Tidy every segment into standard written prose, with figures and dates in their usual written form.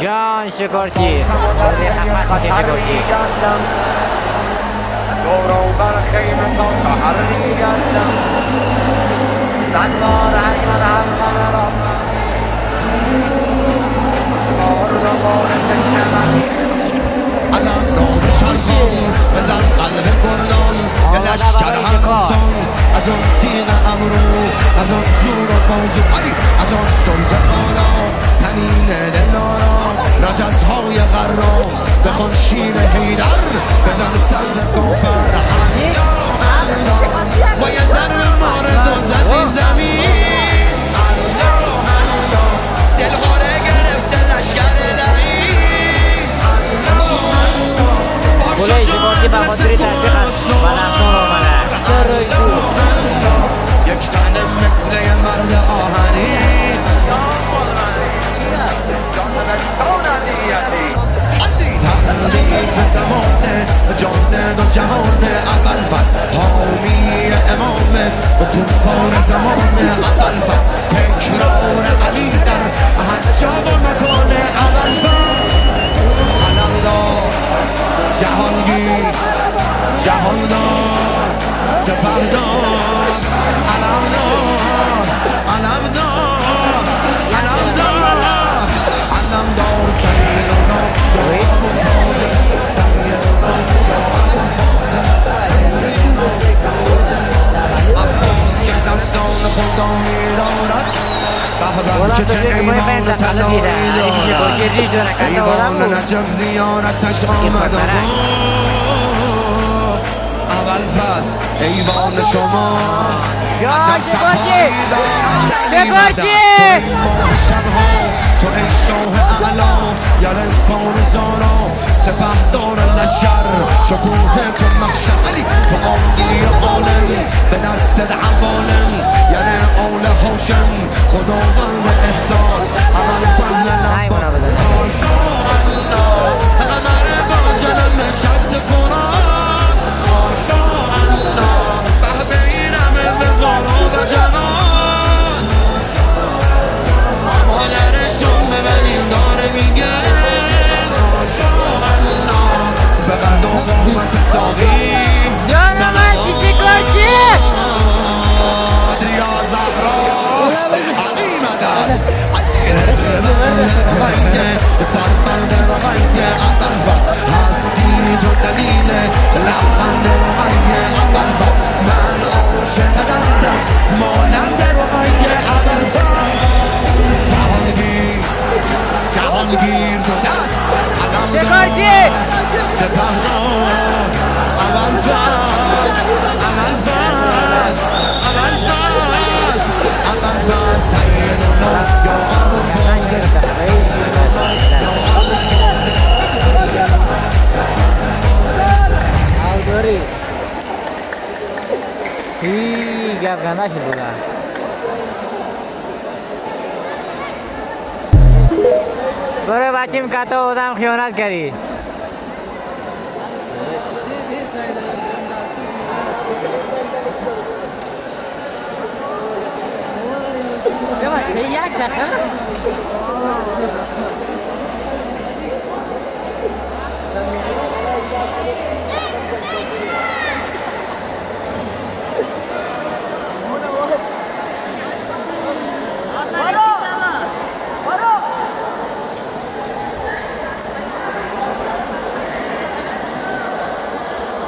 جان شکارچی برای خدمت حسین شکارچی دورو بر خیمه تا سحر میگردم صد بار اگر حرفم را بار تکنم الان دام شرفان بزن قلب گلان یه لشکر همسان از آن تیغ امرو از آن زور و بازو علی از آن سلط آلا تنین دلارا رجزهای غرام بخون شیر حیدر بزن سرز کافر با یه ذره مارد و زدی زمین دلهاره گرفته لشکر لعین گله شکارچی به خاطر تطبیق و نقصان آمده یک تنه مثل یه مرد آهنی عدی تردیس زمانه جان دو جهان اول فت حامی امامه و توفان زمان اول فت تکرار علی در هر جا و مکان اول فت علمدار جهانگیر جهاندار سپهدار علمدار علمدار علمدار علمدار سریر و عباس که دستان خدا می‌دارد بولم تو دیگه باید فهمت خلا دیده علی شکارچی ریش داره کنده آدم بود نجب زیارتش آمد اول فصل ایوان شما جان شکارچی شکارچی تو ای شاه اعلام یاره کار زارا سپهدار لشر شکوه تو مخشر علی تو آنگیر عالم به دست عوالم یعنی آل هاشم خداوند احساس اول فضل لبا قمر با جنم شد فراد ماشاءالله به این همه وقارا و جنان مادرشون ببینیم داره میگه ماشاءالله به قد و قامت ساقی جانم هستی شکارچی یا زهرا علی مدد علی رزمه سربند رقیه اول فت هستی تو دلیل لبخند رقیه اول فت من عاشق دستم مانند رقیه اول فت جهانگیر جهانگیر دو دست شکارچی سپهدار اول فت اول فت اول فت اول فت سیدنا یا گپ گنده شد بوده برای بچیم کتا آدم خیانت کردی ببخش یک دقیقه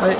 Oi.